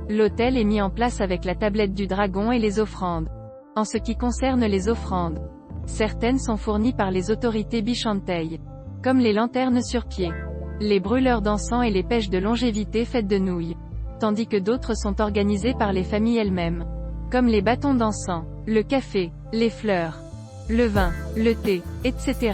L'autel est mis en place avec la tablette du dragon et les offrandes. En ce qui concerne les offrandes, certaines sont fournies par les autorités Bichantei, comme les lanternes sur pied, les brûleurs d'encens et les pêches de longévité faites de nouilles, tandis que d'autres sont organisées par les familles elles-mêmes, comme les bâtons d'encens, le café, les fleurs, le vin, le thé, etc.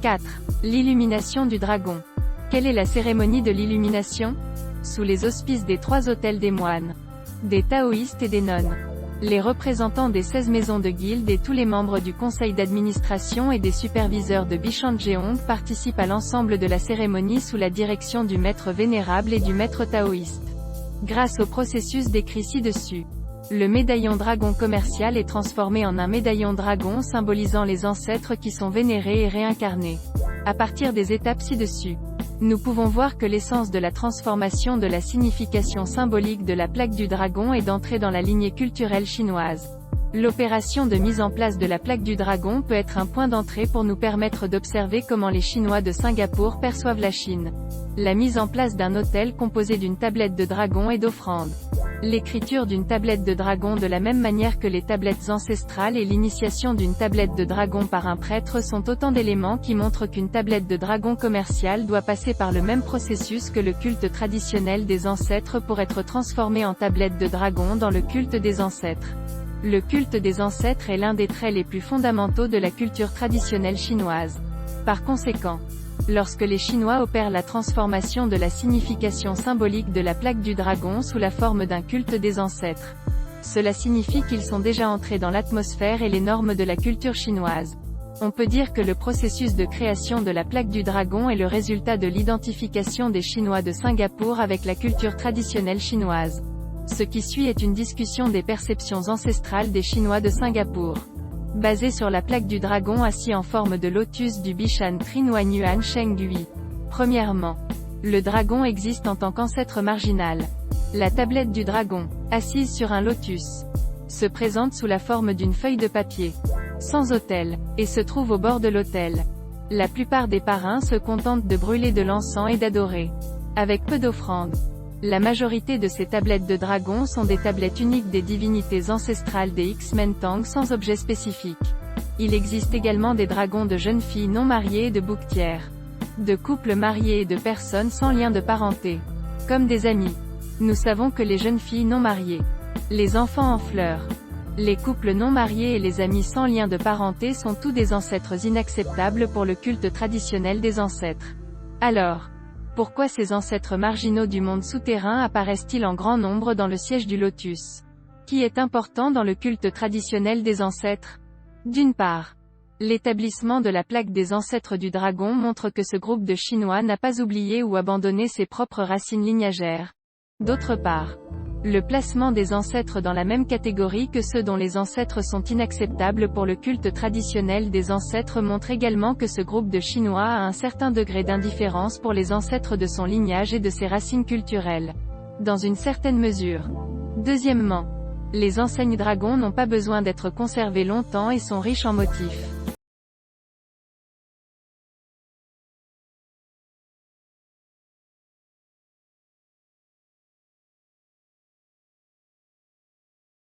4. L'illumination du dragon. Quelle est la cérémonie de l'illumination? Sous les auspices des 3 autels des moines, des taoïstes et des nonnes, les représentants des 16 maisons de guildes et tous les membres du conseil d'administration et des superviseurs de Bichanjeong participent à l'ensemble de la cérémonie sous la direction du maître vénérable et du maître taoïste. Grâce au processus décrit ci-dessus, le médaillon dragon commercial est transformé en un médaillon dragon symbolisant les ancêtres qui sont vénérés et réincarnés. À partir des étapes ci-dessus, nous pouvons voir que l'essence de la transformation de la signification symbolique de la plaque du dragon est d'entrer dans la lignée culturelle chinoise. L'opération de mise en place de la plaque du dragon peut être un point d'entrée pour nous permettre d'observer comment les Chinois de Singapour perçoivent la Chine. La mise en place d'un autel composé d'une tablette de dragon et d'offrandes. L'écriture d'une tablette de dragon de la même manière que les tablettes ancestrales et l'initiation d'une tablette de dragon par un prêtre sont autant d'éléments qui montrent qu'une tablette de dragon commerciale doit passer par le même processus que le culte traditionnel des ancêtres pour être transformée en tablette de dragon dans le culte des ancêtres. Le culte des ancêtres est l'un des traits les plus fondamentaux de la culture traditionnelle chinoise. Par conséquent, lorsque les Chinois opèrent la transformation de la signification symbolique de la plaque du dragon sous la forme d'un culte des ancêtres, cela signifie qu'ils sont déjà entrés dans l'atmosphère et les normes de la culture chinoise. On peut dire que le processus de création de la plaque du dragon est le résultat de l'identification des Chinois de Singapour avec la culture traditionnelle chinoise. Ce qui suit est une discussion des perceptions ancestrales des Chinois de Singapour, basée sur la plaque du dragon assis en forme de lotus du Bishan Trinuan Yuan Sheng Gui. Premièrement, le dragon existe en tant qu'ancêtre marginal. La tablette du dragon, assise sur un lotus, se présente sous la forme d'une feuille de papier, sans autel, et se trouve au bord de l'autel. La plupart des parrains se contentent de brûler de l'encens et d'adorer, avec peu d'offrandes. La majorité de ces tablettes de dragon sont des tablettes uniques des divinités ancestrales des Xmentang sans objet spécifique. Il existe également des dragons de jeunes filles non mariées et de bouquetières, de couples mariés et de personnes sans lien de parenté, comme des amis. Nous savons que les jeunes filles non mariées, les enfants en fleurs, les couples non mariés et les amis sans lien de parenté sont tous des ancêtres inacceptables pour le culte traditionnel des ancêtres. Alors, pourquoi ces ancêtres marginaux du monde souterrain apparaissent-ils en grand nombre dans le siège du lotus, qui est important dans le culte traditionnel des ancêtres? D'une part, l'établissement de la plaque des ancêtres du dragon montre que ce groupe de Chinois n'a pas oublié ou abandonné ses propres racines lignagères. D'autre part, le placement des ancêtres dans la même catégorie que ceux dont les ancêtres sont inacceptables pour le culte traditionnel des ancêtres montre également que ce groupe de Chinois a un certain degré d'indifférence pour les ancêtres de son lignage et de ses racines culturelles. Dans une certaine mesure. Deuxièmement, les enseignes dragons n'ont pas besoin d'être conservées longtemps et sont riches en motifs.